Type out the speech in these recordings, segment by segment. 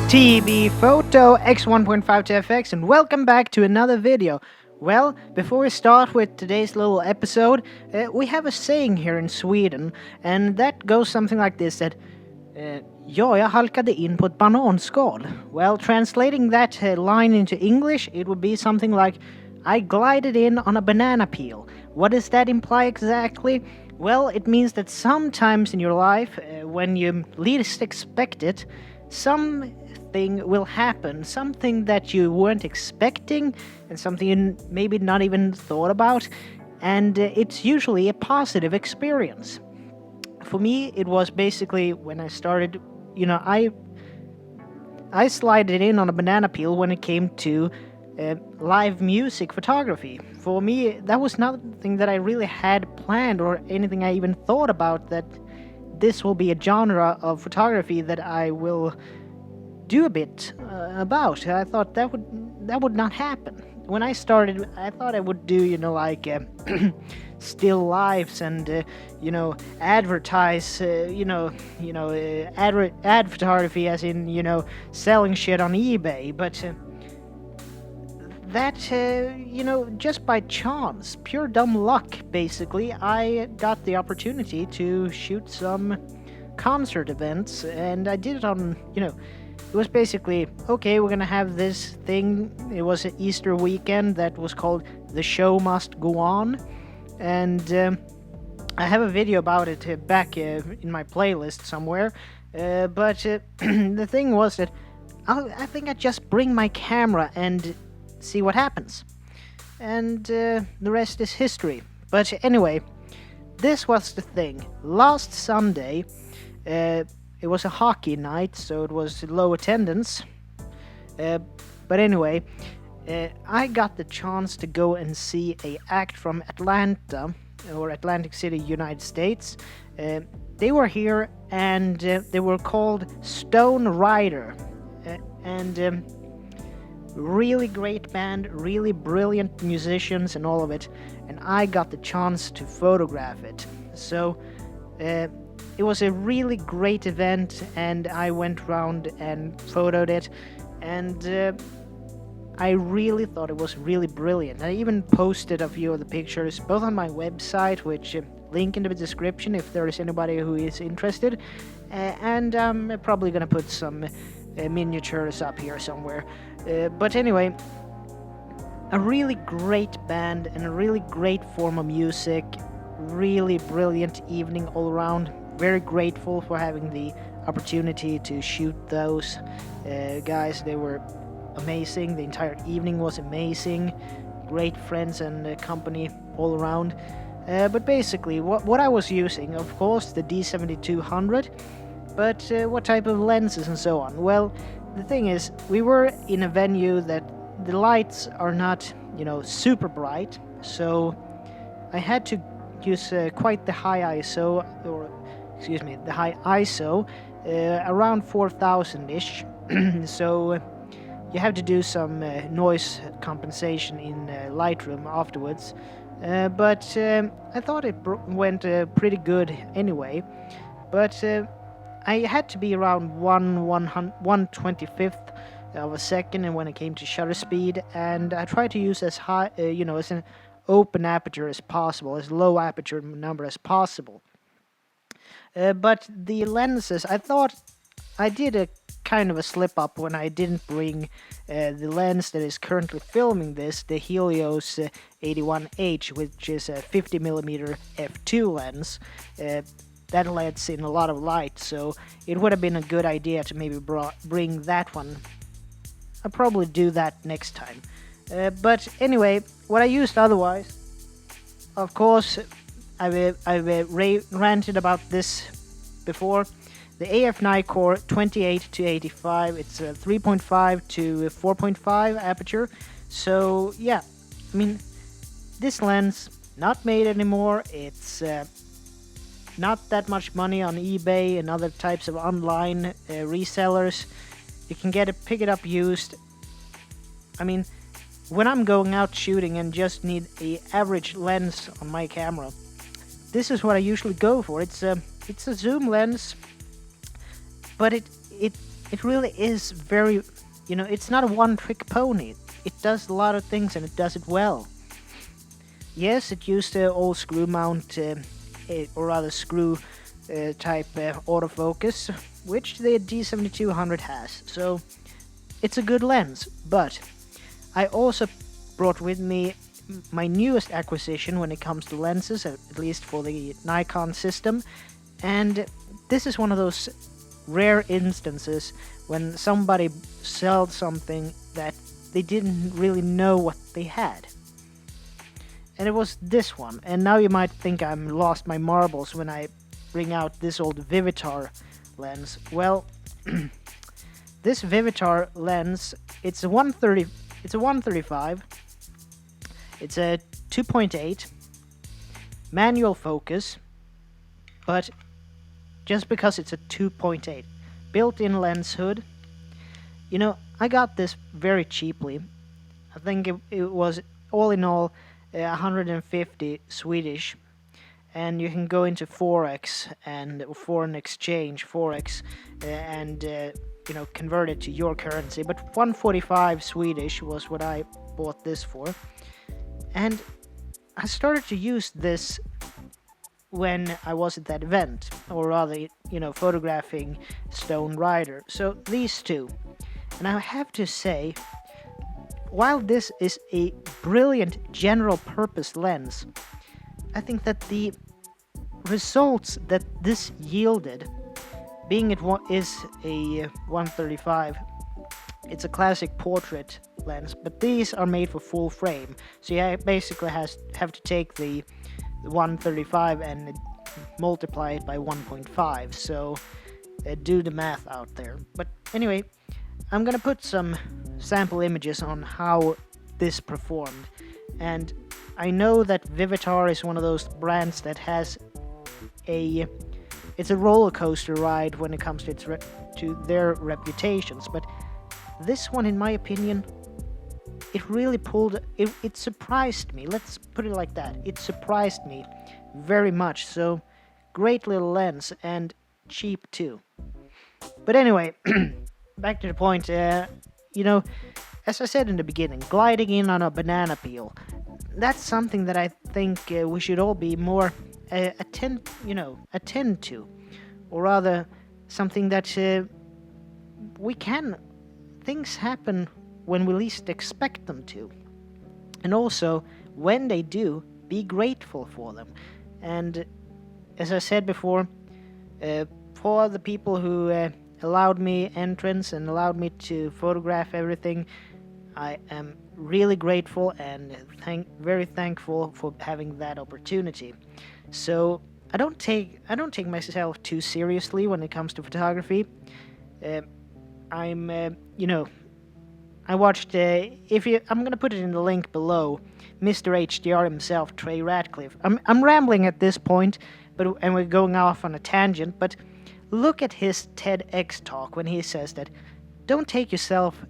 T.B.Photo X1.5 to FX, and welcome back to another video. Well, before we start with today's little episode, we have a saying here in Sweden, and that goes something like this, that ja, jag halkade in på ett bananskal. Well, translating that line into English, it would be something like, I glided in on a banana peel. What does that imply exactly? Well, it means that sometimes in your life, when you least expect it, something will happen, something that you weren't expecting, and something you maybe not even thought about, and it's usually a positive experience. For me, it was basically when I started, I slided in on a banana peel when it came to live music photography. For me, that was nothing that I really had planned or anything I even thought about, that this will be a genre of photography that I will do a bit about. I thought that would not happen. When I started, I thought I would do, still lives and, advertise, ad photography, as in, selling shit on eBay. But that, just by chance, pure dumb luck, basically, I got the opportunity to shoot some concert events, and I did it on, it was basically, okay, we're gonna have this thing. It was an Easter weekend that was called The Show Must Go On, and I have a video about it back in my playlist somewhere, but the thing was that I think I'd just bring my camera and see what happens, and the rest is history. But anyway, this was the thing. Last Sunday, it was a hockey night, so it was low attendance, but anyway, I got the chance to go and see a act from Atlanta, or Atlantic City, United States. They were here, and they were called Stonerider, and really great band, really brilliant musicians and all of it, and I got the chance to photograph it. So it was a really great event, and I went around and photoed it, and I really thought it was really brilliant. I even posted a few of the pictures both on my website, which link in the description if there is anybody who is interested, and I'm probably gonna put some miniatures up here somewhere. But anyway, a really great band and a really great form of music, really brilliant evening all around. Very grateful for having the opportunity to shoot those guys. They were amazing. The entire evening was amazing. Great friends and company all around. But basically, what I was using, of course, the D7200, but what type of lenses and so on? Well, the thing is, we were in a venue that the lights are not, super bright, so I had to use quite the high ISO, the high ISO, around 4000-ish, so you have to do some noise compensation in Lightroom afterwards, but I thought it went pretty good anyway, but I had to be around 1/125th of a second, and when it came to shutter speed, and I tried to use as high, as an open aperture as possible, as low aperture number as possible. But the lenses, I thought I did a kind of a slip up when I didn't bring the lens that is currently filming this, the Helios 81H, which is a 50mm f2 lens. That lets in a lot of light, so it would have been a good idea to maybe bring that one. I'll probably do that next time. But anyway, what I used otherwise, of course, I've ranted about this before. The AF Nikkor 28-85, it's a 3.5 to 4.5 aperture. So yeah, I mean, this lens, not made anymore. It's not that much money on eBay and other types of online resellers. You can pick it up used. I mean, when I'm going out shooting and just need a average lens on my camera, this is what I usually go for. It's a zoom lens, but it it really is very, it's not a one-trick pony. It does a lot of things and it does it well. Yes, it used the old screw mount, or rather screw type autofocus, which the D7200 has. So it's a good lens, but I also brought with me my newest acquisition when it comes to lenses, at least for the Nikon system, and this is one of those rare instances when somebody sold something that they didn't really know what they had. And it was this one. And now you might think I'm lost my marbles when I bring out this old Vivitar lens. Well, this Vivitar lens, it's a 135. It's a 2.8 manual focus, but just because it's a 2.8 built-in lens hood. I got this very cheaply. I think it was all in all 150 Swedish, and you can go into Forex and foreign exchange Forex and convert it to your currency. But 145 Swedish was what I bought this for, and I started to use this when I was at that event, or rather, photographing Stonerider. So these two, and I have to say, while this is a brilliant general purpose lens, I think that the results that this yielded, being it is a 135, it's a classic portrait lens, but these are made for full frame, so you basically have to take the 135 and multiply it by 1.5, so do the math out there. But anyway, I'm gonna put some sample images on how this performed, and I know that Vivitar is one of those brands that has it's a roller coaster ride when it comes to their reputations, but this one, in my opinion, it really it surprised me. Let's put it like that. It surprised me very much. So great little lens and cheap too. But anyway, back to the point. As I said in the beginning, gliding in on a banana peel. That's something that I think we should all be more attend to, or rather, something that things happen when we least expect them to, and also when they do, be grateful for them. And as I said before, for the people who allowed me entrance and allowed me to photograph everything, I am really grateful and very thankful for having that opportunity. So I don't take myself too seriously when it comes to photography. I watched I'm gonna put it in the link below, Mr. HDR himself, Trey Ratcliffe. I'm rambling at this point, and we're going off on a tangent, but look at his TEDx talk when he says that don't take yourself,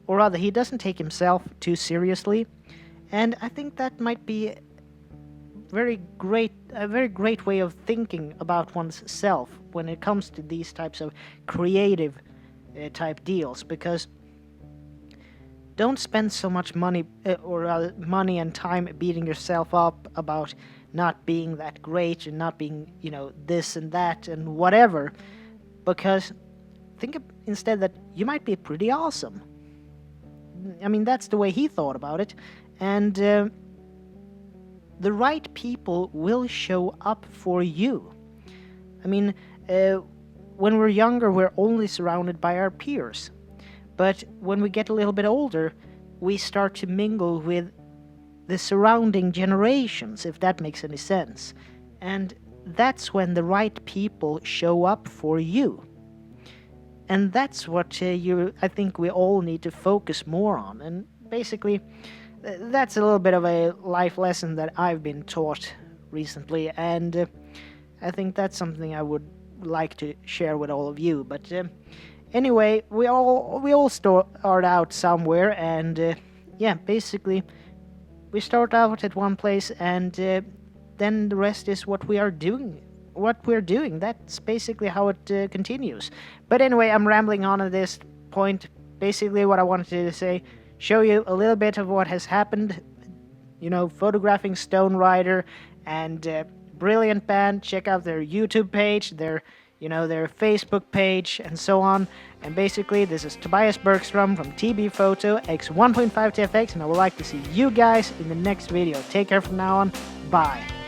or rather, he doesn't take himself too seriously, and I think that might be a very great way of thinking about one's self when it comes to these types of creative type deals, because don't spend so much money money and time beating yourself up about not being that great and not being, this and that and whatever, because think instead that you might be pretty awesome. I mean, that's the way he thought about it, and the right people will show up for you. I mean, when we're younger, we're only surrounded by our peers. But when we get a little bit older, we start to mingle with the surrounding generations, if that makes any sense. And that's when the right people show up for you. And that's what I think we all need to focus more on. And basically, that's a little bit of a life lesson that I've been taught recently. And I think that's something I would like to share with all of you. But anyway, we all start out somewhere, and basically we start out at one place, and then the rest is what we are doing what we're doing. That's basically how it continues. But anyway, I'm rambling on at this point. Basically, what I wanted to say, show you a little bit of what has happened. Photographing Stonerider, and brilliant band. Check out their YouTube page, their Facebook page, and so on. And basically, this is Tobias Bergstrom from T.B.Photo X 1.5 TFX, and I would like to see you guys in the next video. Take care from now on. Bye.